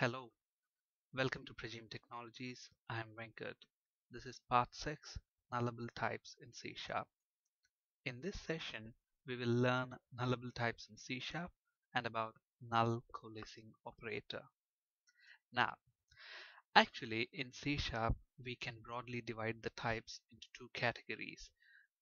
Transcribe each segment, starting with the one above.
Hello, welcome to Prajim Technologies. I am Venkat. This is part 6, Nullable Types in C Sharp. In this session, we will learn nullable types in C Sharp and about null coalescing operator. Now, actually in C Sharp, we can broadly divide the types into two categories,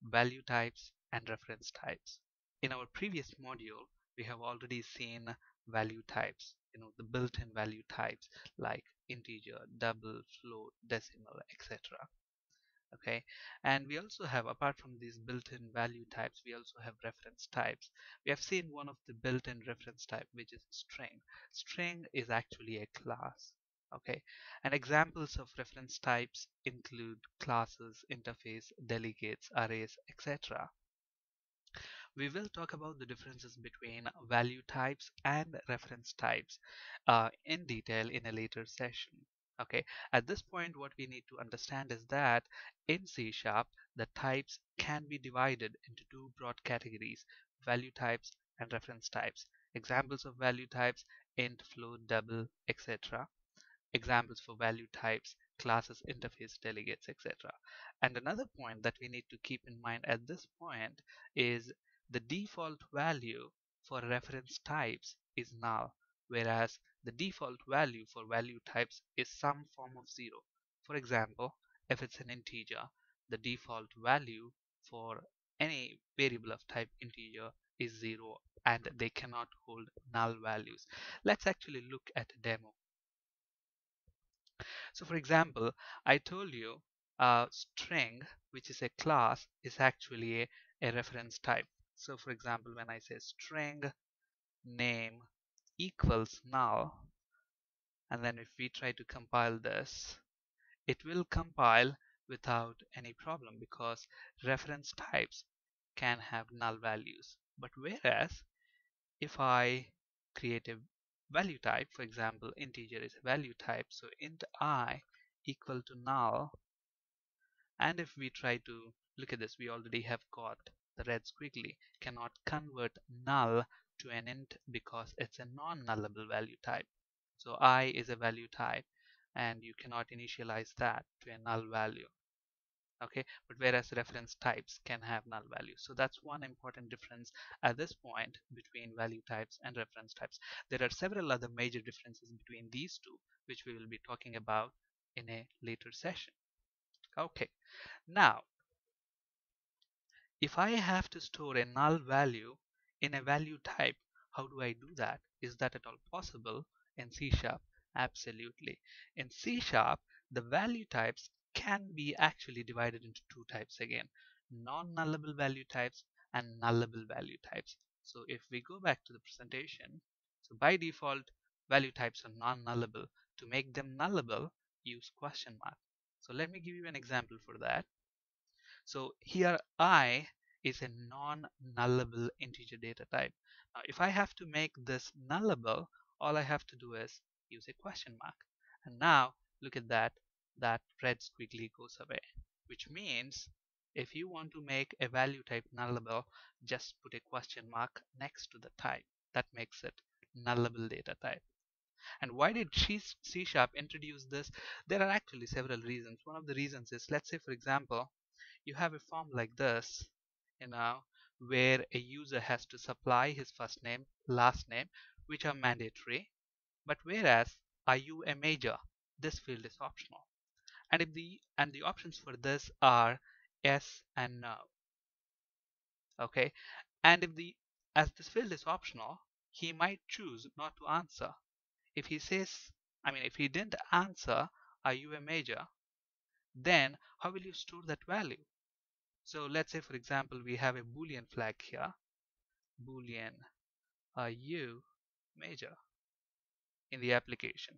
value types and reference types. In our previous module, we have already seen value types, the built-in value types like integer, double, float, decimal, etc. Okay, and we also have, apart from these built-in value types, we also have reference types. We have seen one of the built-in reference type, which is string. String is actually a class. Okay, and examples of reference types include classes, interface, delegates, arrays, etc. We will talk about the differences between value types and reference types in detail in a later session. Okay, at this point what we need to understand is that in C Sharp the types can be divided into two broad categories, value types and reference types. Examples of value types: int, float, double, etc. Examples for value types: classes, interface, delegates, etc. And another point that we need to keep in mind at this point is the default value for reference types is null, whereas the default value for value types is some form of 0. For example, if it's an integer, the default value for any variable of type integer is 0 and they cannot hold null values. Let's actually look at a demo. So for example, I told you string, which is a class, is actually a reference type. So for example, when I say string name equals null, and then if we try to compile this, it will compile without any problem because reference types can have null values. But whereas if I create a value type, for example, integer is a value type, so int I equal to null, and if we try to look at this, we already have got the red squiggly cannot convert null to an int because it's a non-nullable value type. So I is a value type and you cannot initialize that to a null value. Okay, but whereas reference types can have null values. So that's one important difference at this point between value types and reference types. There are several other major differences between these two, which we will be talking about in a later session. Okay, now if I have to store a null value in a value type, how do I do that? Is that at all possible in C Sharp? Absolutely. In C Sharp, the value types can be actually divided into two types again, non-nullable value types and nullable value types. So if we go back to the presentation, so by default, value types are non-nullable. To make them nullable, use question mark. So let me give you an example for that. So here I is a non-nullable integer data type. Now if I have to make this nullable, all I have to do is use a question mark. And now look at that, that red squiggly goes away, which means if you want to make a value type nullable, just put a question mark next to the type. That makes it nullable data type. And why did C Sharp introduce this? There are actually several reasons. One of the reasons is, let's say for example, you have a form like this, where a user has to supply his first name, last name, which are mandatory. But whereas are you a major, this field is optional. And if the options for this are yes and no. Okay, and if the as this field is optional, he might choose not to answer. If he says, if he didn't answer, are you a major? Then how will you store that value? So let's say for example we have a boolean flag here, boolean are you major in the application.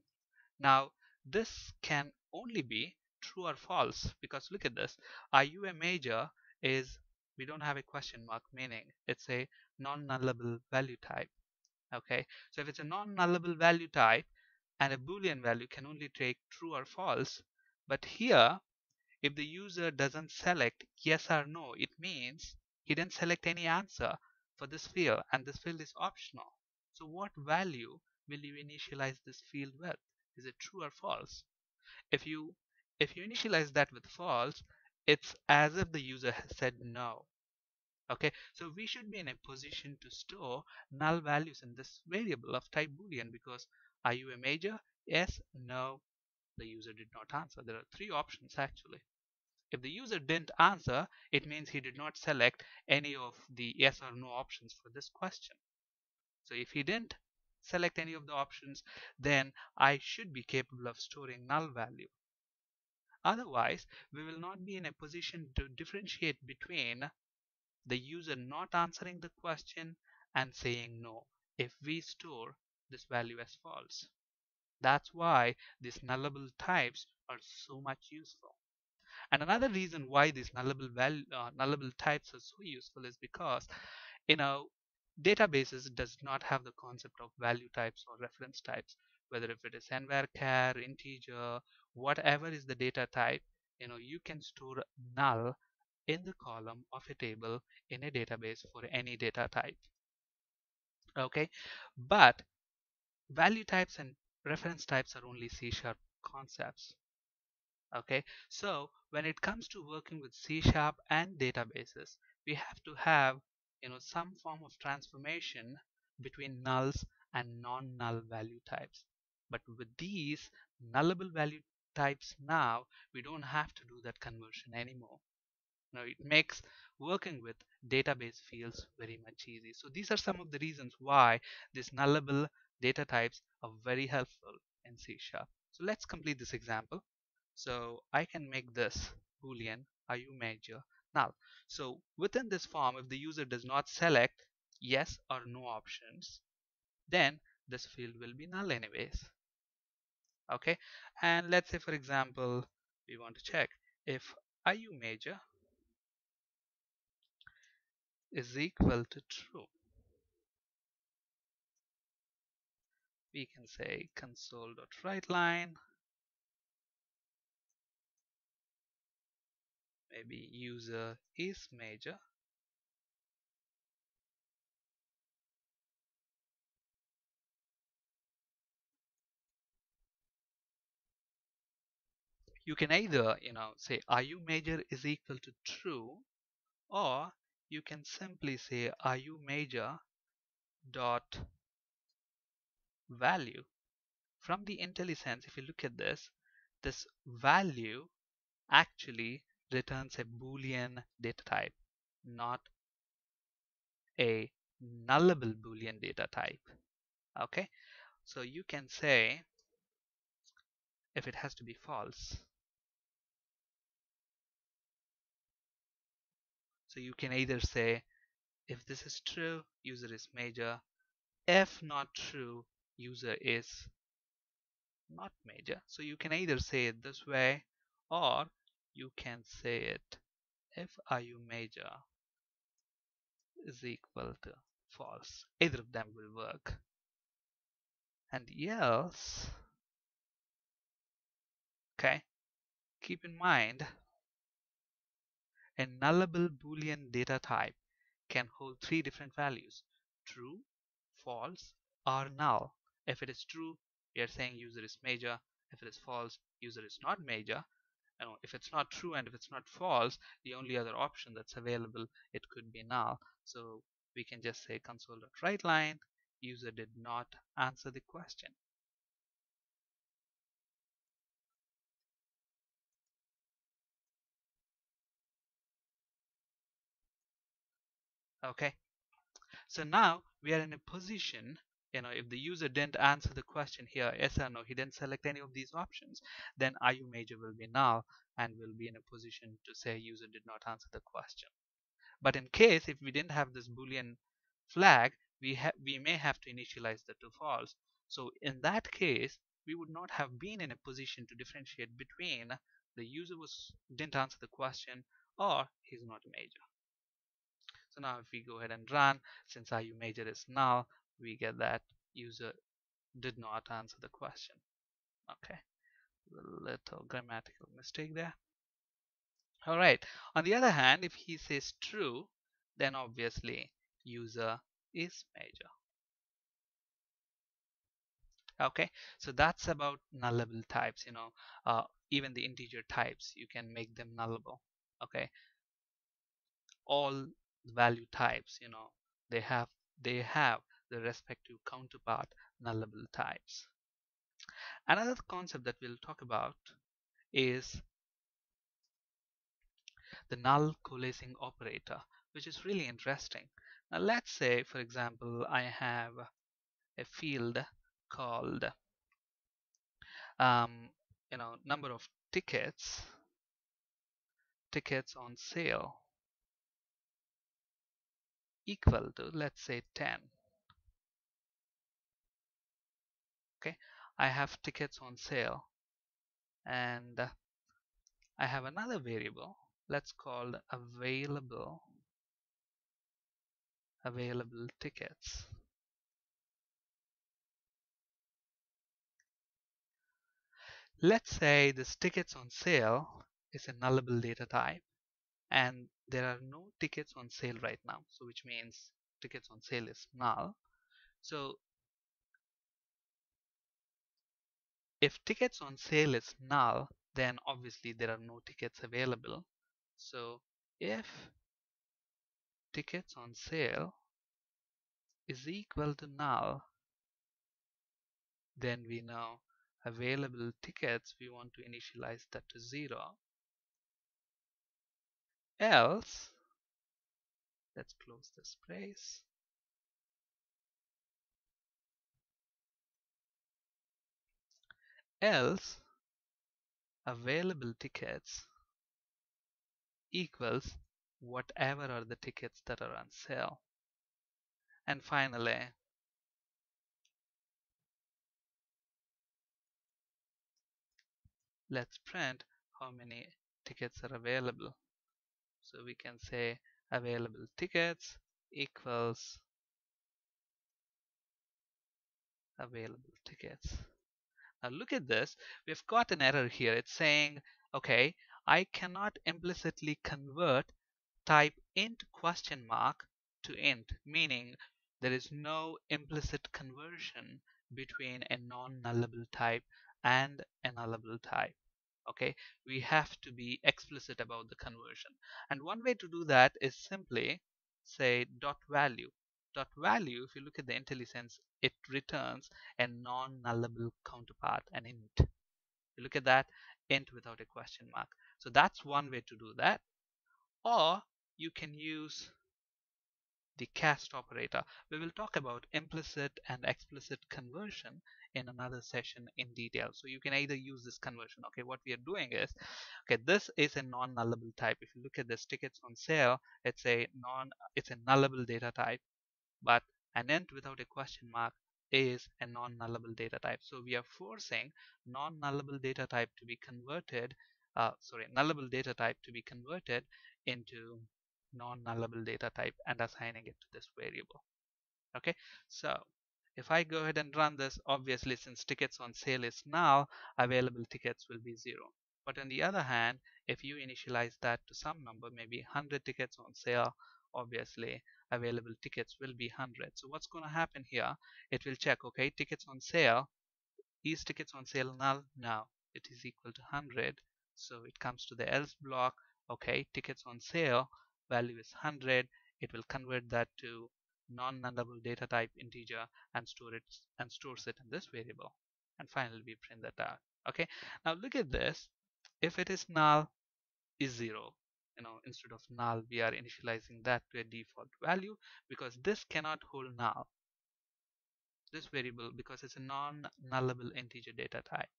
Now this can only be true or false because look at this, are you a major is, we don't have a question mark, meaning it's a non-nullable value type. Okay, so if it's a non-nullable value type and a boolean value can only take true or false, but here if the user doesn't select yes or no, it means he didn't select any answer for this field and this field is optional. So what value will you initialize this field with? Is it true or false? If you if you initialize that with false, it's as if the user has said no. Okay, so we should be in a position to store null values in this variable of type boolean, because are you a major? Yes, no, the user did not answer. There are three options actually. If the user didn't answer, it means he did not select any of the yes or no options for this question. So if he didn't select any of the options, then I should be capable of storing null value. Otherwise, we will not be in a position to differentiate between the user not answering the question and saying no if we store this value as false. That's why these nullable types are so much useful. And another reason why these nullable types are so useful is because, you know, databases does not have the concept of value types or reference types. Whether if it is nvar, integer, whatever is the data type, you can store null in the column of a table in a database for any data type. Okay, but value types and reference types are only C# concepts. Okay, so when it comes to working with C# and databases, we have to have some form of transformation between nulls and non-null value types. But with these nullable value types now, we don't have to do that conversion anymore. Now it makes working with database fields very much easy. So these are some of the reasons why these nullable data types are very helpful in C#. So let's complete this example. So I can make this boolean are you major null. So within this form, if the user does not select yes or no options, then this field will be null anyways. Okay, and let's say for example we want to check if are you major is equal to true. We can say console.writeLine, maybe user is major. You can either say are you major is equal to true, or you can simply say are you major dot value. From the IntelliSense, if you look at this value actually returns a boolean data type, not a nullable boolean data type. Okay, so you can say if it has to be false, so you can either say if this is true, user is major. If not true, user is not major. So you can either say it this way, or you can say it if are you major is equal to false. Either of them will work. And else, okay, keep in mind a nullable boolean data type can hold three different values: true, false, or null. If it is true, we are saying user is major. If it is false, user is not major. If it's not true and if it's not false, the only other option that's available, it could be null. So we can just say console.writeLine, user did not answer the question. Okay, so now we are in a position, if the user didn't answer the question here, yes or no, he didn't select any of these options, then IU major will be null and will be in a position to say user did not answer the question. But in case if we didn't have this boolean flag, we may have to initialize that to false. So in that case, we would not have been in a position to differentiate between the user didn't answer the question or he's not a major. So now if we go ahead and run, since IU major is null, we get that user did not answer the question. Okay, a little grammatical mistake there. All right, on the other hand, if he says true, then obviously user is major. Okay, so that's about nullable types. Even the integer types, you can make them nullable. Okay, all value types, they have they have the respective counterpart nullable types. Another concept that we'll talk about is the null coalescing operator, which is really interesting. Now let's say, for example, I have a field called um, number of tickets on sale equal to, let's say, 10. Okay, I have tickets on sale, and I have another variable, let's call available tickets. Let's say this tickets on sale is a nullable data type, and there are no tickets on sale right now, so which means tickets on sale is null. So if tickets on sale is null, then obviously there are no tickets available. So if tickets on sale is equal to null, then we know available tickets, we want to initialize that to 0. Else, let's close this brace. Else, available tickets equals whatever are the tickets that are on sale. And finally, let's print how many tickets are available. So we can say available tickets equals available tickets. Now look at this. We've got an error here. It's saying, okay, I cannot implicitly convert type int question mark to int, meaning there is no implicit conversion between a non-nullable type and a nullable type. Okay, we have to be explicit about the conversion, and one way to do that is simply say dot value. Dot value, if you look at the IntelliSense, it returns a non-nullable counterpart, an int. You look at that, int without a question mark. So that's one way to do that. Or you can use the cast operator. We will talk about implicit and explicit conversion in another session in detail. So you can either use this conversion. Okay, what we are doing is, okay, this is a non-nullable type. If you look at this tickets on sale, it's a nullable data type, but an int without a question mark is a non-nullable data type. So we are forcing non-nullable data type to be converted, nullable data type to be converted into non-nullable data type and assigning it to this variable. Okay, so if I go ahead and run this, obviously since tickets on sale is null, available tickets will be 0. But on the other hand, if you initialize that to some number, maybe 100 tickets on sale, obviously available tickets will be 100. So what's going to happen here? It will check, okay, tickets on sale, is tickets on sale null? No, it is equal to 100. So it comes to the else block. Okay, tickets on sale, value is 100. It will convert that to non-nullable data type integer and stores it in this variable. And finally we print that out. Okay, now look at this. If it is null, is 0. Instead of null, we are initializing that to a default value because this cannot hold null, this variable, because it's a non-nullable integer data type.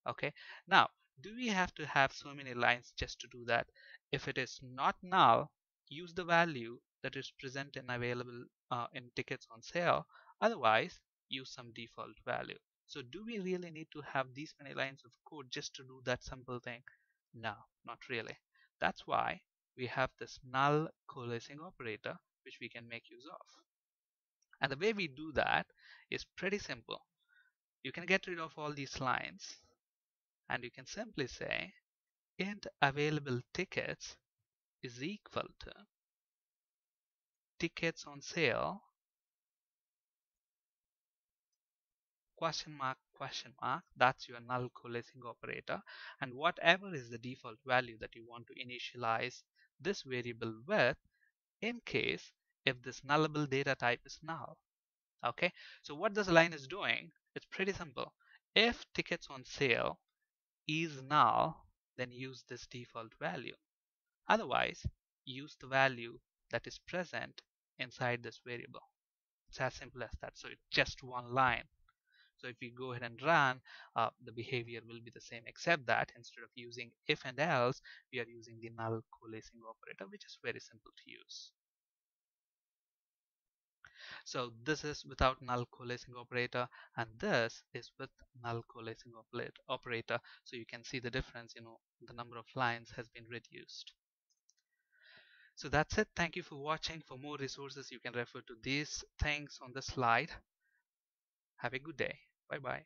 Okay, now do we have to have so many lines just to do that? If it is not null, use the value that is present and available in tickets on sale. Otherwise, use some default value. So do we really need to have these many lines of code just to do that simple thing? No, not really. That's why we have this null coalescing operator, which we can make use of. And the way we do that is pretty simple. You can get rid of all these lines, and you can simply say int available tickets is equal to tickets on sale question mark, that's your null coalescing operator, and whatever is the default value that you want to initialize this variable with in case if this nullable data type is null. Okay, so what this line is doing, it's pretty simple. If tickets on sale is null, then use this default value. Otherwise, use the value that is present inside this variable. It's as simple as that. So it's just one line. So if you go ahead and run, the behavior will be the same, except that instead of using if and else, we are using the null coalescing operator, which is very simple to use. So this is without null coalescing operator, and this is with null coalescing operator. So you can see the difference, the number of lines has been reduced. So that's it. Thank you for watching. For more resources, you can refer to these things on the slide. Have a good day. Bye bye.